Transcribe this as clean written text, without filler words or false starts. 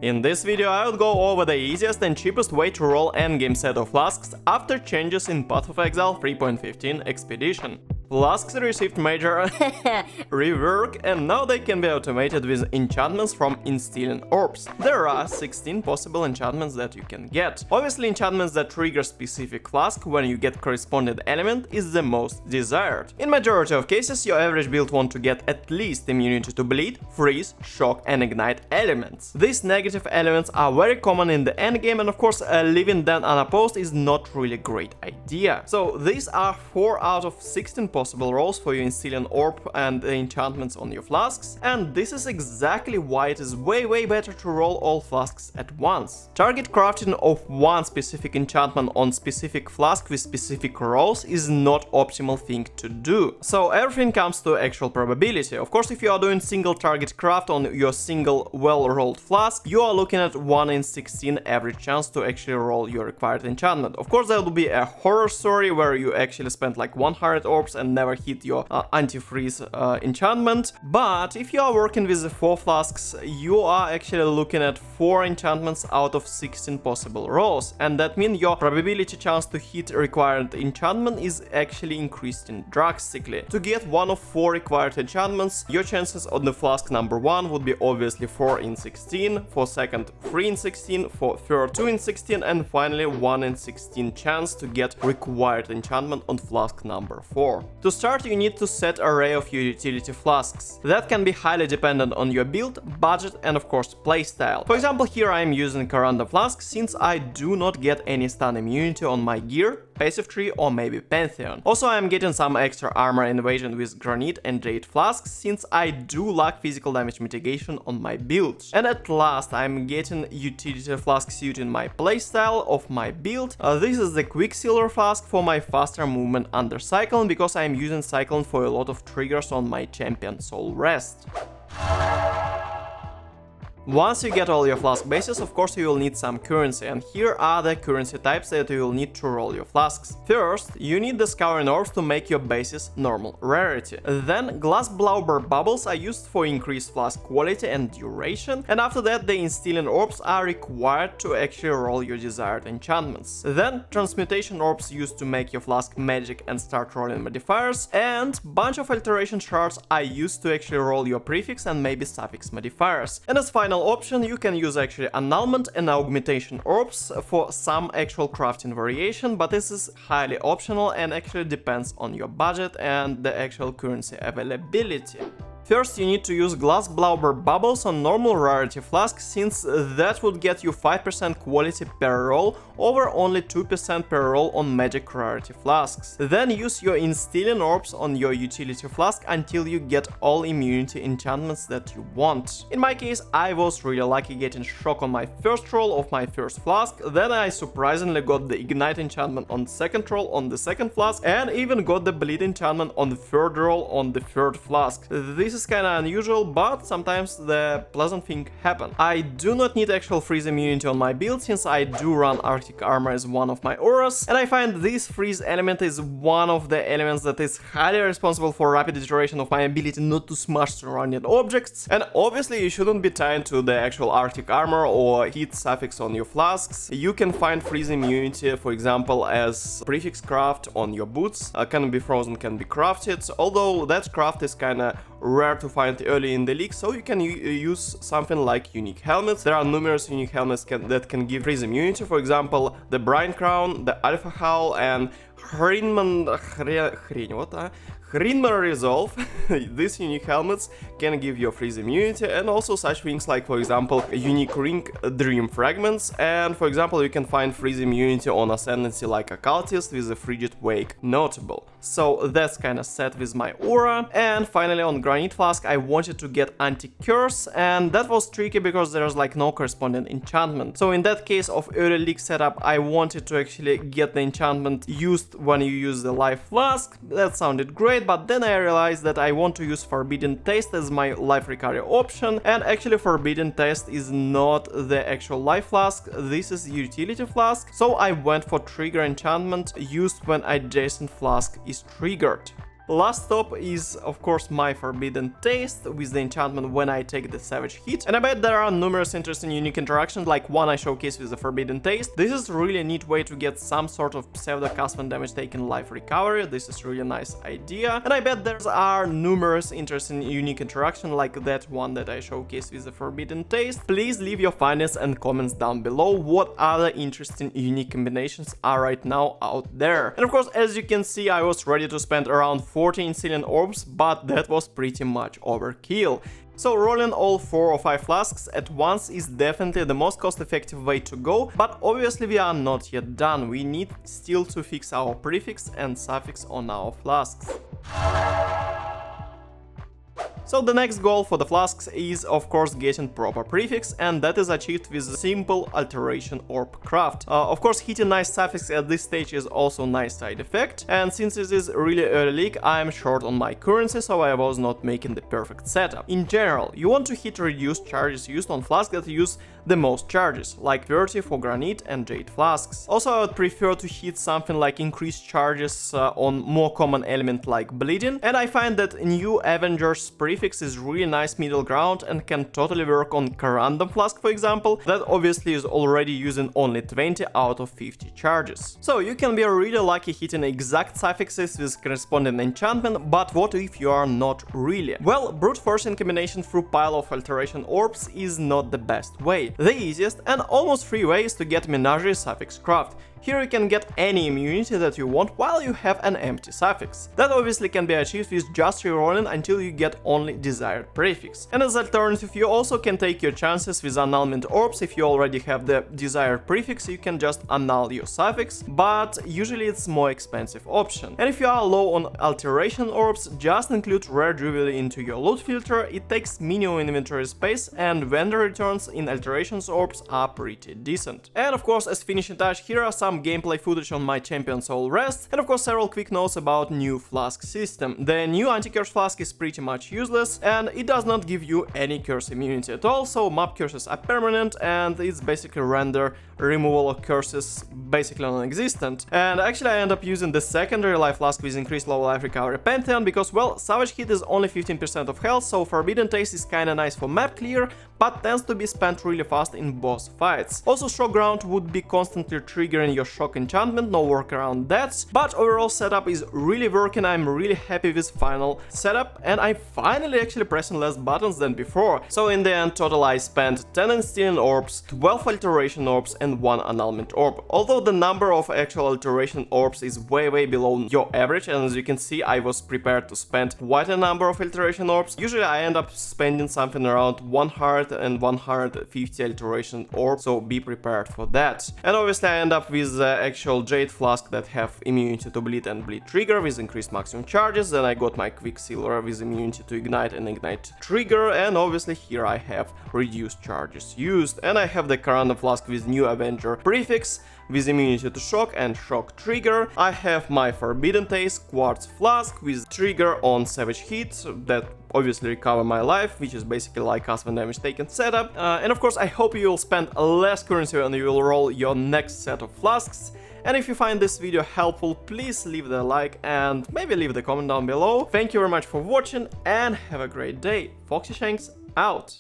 In this video I will go over the easiest and cheapest way to roll endgame set of flasks after changes in Path of Exile 3.15 Expedition. Flasks received major rework and now they can be automated with enchantments from instilling orbs. There are 16 possible enchantments that you can get. Obviously, enchantments that trigger specific flask when you get corresponding element is the most desired. In majority of cases, your average build want to get at least immunity to bleed, freeze, shock and ignite elements. These negative elements are very common in the endgame, and of course leaving them unopposed is not really a great idea. So these are 4 out of 16 possible rolls for your instilling orb and the enchantments on your flasks, and this is exactly why it is way better to roll all flasks at once. Target crafting of one specific enchantment on specific flask with specific rolls is not optimal thing to do. So everything comes to actual probability. Of course, if you are doing single target craft on your single well-rolled flask, you are looking at 1 in 16 average chance to actually roll your required enchantment. Of course, there will be a horror story where you actually spend like 100 orbs and never hit your anti-freeze enchantment, but if you are working with the 4 flasks, you are actually looking at 4 enchantments out of 16 possible rolls, and that means your probability chance to hit required enchantment is actually increasing drastically. To get one of 4 required enchantments, your chances on the flask number 1 would be obviously 4 in 16, for second 3 in 16, for third 2 in 16, and finally 1 in 16 chance to get required enchantment on flask number 4. To start, you need to set array of your utility flasks. That can be highly dependent on your build, budget and of course playstyle. For example, here I am using a random flask since I do not get any stun immunity on my gear, passive tree or maybe Pantheon. Also, I am getting some extra armor and evasion with granite and jade flasks since I do lack physical damage mitigation on my build. And at last I am getting utility flask suiting my playstyle of my build. This is the Quicksilver flask for my faster movement under cycling, because I am using cycling for a lot of triggers on my champion Soul Rest. Once you get all your flask bases, of course you will need some currency, and here are the currency types that you will need to roll your flasks. First, you need the scouring orbs to make your bases normal rarity. Then glass blubber bubbles are used for increased flask quality and duration, and after that the instilling orbs are required to actually roll your desired enchantments. Then transmutation orbs used to make your flask magic and start rolling modifiers, and bunch of alteration shards are used to actually roll your prefix and maybe suffix modifiers. And as final option, you can use actually annulment and augmentation orbs for some actual crafting variation, but this is highly optional and actually depends on your budget and the actual currency availability. First, you need to use glass blubber bubbles on normal rarity flask, since that would get you 5% quality per roll over only 2% per roll on magic rarity flasks. Then use your instilling orbs on your utility flask until you get all immunity enchantments that you want. In my case, I was really lucky getting shock on my first roll of my first flask, then I surprisingly got the ignite enchantment on second roll on the second flask, and even got the bleed enchantment on the third roll on the third flask. This is kinda unusual, but sometimes the pleasant thing happen. I do not need actual freeze immunity on my build since I do run Arctic Armor as one of my auras, and I find this freeze element is one of the elements that is highly responsible for rapid iteration of my ability not to smash surrounding objects. And obviously you shouldn't be tied to the actual Arctic Armor or heat suffix on your flasks. You can find freeze immunity, for example, as prefix craft on your boots. Can be frozen, can be crafted, although that craft is kinda rare to find early in the league, so you can use something like unique helmets. There are numerous unique helmets that can give freeze immunity, for example, the Brine Crown, the Alpha Howl, and Hrinman Resolve. These unique helmets can give you freeze immunity, and also such things like, for example, unique ring dream fragments, and for example you can find freeze immunity on ascendancy like occultist with the frigid wake notable. So that's kinda set with my aura. And finally on granite flask I wanted to get anti-curse, and that was tricky because there's like no corresponding enchantment. So in that case of early league setup I wanted to actually get the enchantment used when you use the life flask. That sounded great, but then I realized that I want to use Forbidden Taste as my life recovery option, and actually Forbidden Taste is not the actual life flask, this is utility flask, so I went for trigger enchantment used when adjacent flask is triggered. Last stop is, of course, my Forbidden Taste with the enchantment when I take the Savage Hit. And I bet there are numerous interesting unique interactions, like one I showcased with the Forbidden Taste. This is really a neat way to get some sort of pseudo cast when damage taken life recovery. This is really a nice idea. And I bet there are numerous interesting unique interactions like that one that I showcased with the Forbidden Taste. Please leave your findings and comments down below. What other interesting unique combinations are right now out there? And of course, as you can see, I was ready to spend around 14 Cillian orbs, but that was pretty much overkill. So rolling all 4 or 5 flasks at once is definitely the most cost-effective way to go, but obviously we are not yet done. We need still to fix our prefix and suffix on our flasks. So the next goal for the flasks is of course getting proper prefix, and that is achieved with a simple alteration orb craft. Of course, hitting nice suffix at this stage is also a nice side effect, and since it is really early league, I am short on my currency, so I was not making the perfect setup. In general, you want to hit reduced charges used on flasks that use the most charges, like 30 for granite and jade flasks. Also, I would prefer to hit something like increased charges on more common element like bleeding, and I find that new Avengers prefix is really nice middle ground and can totally work on Random Flask, for example, that obviously is already using only 20 out of 50 charges. So you can be really lucky hitting exact suffixes with corresponding enchantment, but what if you are not really? Well, brute forcing combination through pile of alteration orbs is not the best way. The easiest and almost free way is to get Menagerie Suffix Craft. Here you can get any immunity that you want while you have an empty suffix. That obviously can be achieved with just rerolling until you get only desired prefix. And as alternative, you also can take your chances with annulment orbs. If you already have the desired prefix, you can just annul your suffix, but usually it's more expensive option. And if you are low on alteration orbs, just include rare jewelry into your loot filter. It takes minimum inventory space, and vendor returns in alterations orbs are pretty decent. And of course, as finishing touch, here are some gameplay footage on my champion soul rest, and of course several quick notes about new flask system. The new anti-curse flask is pretty much useless, and it does not give you any curse immunity at all, so mob curses are permanent, and it's basically render removal of curses basically non-existent. And actually I end up using the secondary life flask with increased low life recovery Pantheon, because well, Savage Hit is only 15% of health, so Forbidden Taste is kinda nice for map clear, but tends to be spent really fast in boss fights. Also, Shock Ground would be constantly triggering your shock enchantment, no workaround that, but overall setup is really working. I'm really happy with final setup, and I'm finally actually pressing less buttons than before. So in the end, total I spent 10 Instilling Orbs, 12 Alteration Orbs and 1 Annulment Orb. Although the number of actual Alteration Orbs is way below your average, and as you can see, I was prepared to spend quite a number of Alteration Orbs. Usually I end up spending something around 100 and 150 Alteration Orbs, so be prepared for that. And obviously I end up with the actual Jade Flask that have immunity to bleed and bleed trigger with increased maximum charges. Then I got my Quicksilver with immunity to ignite and ignite trigger, and obviously here I have reduced charges used. And I have the Random Flask with new Avenger prefix with immunity to shock and shock trigger. I have my Forbidden Taste Quartz Flask with trigger on Savage Hit that obviously recover my life, which is basically like us when damage taken setup. And of course I hope you will spend less currency when you will roll your next set of flasks. And if you find this video helpful, please leave the like and maybe leave the comment down below. Thank you very much for watching and have a great day. Foxy Shanks out!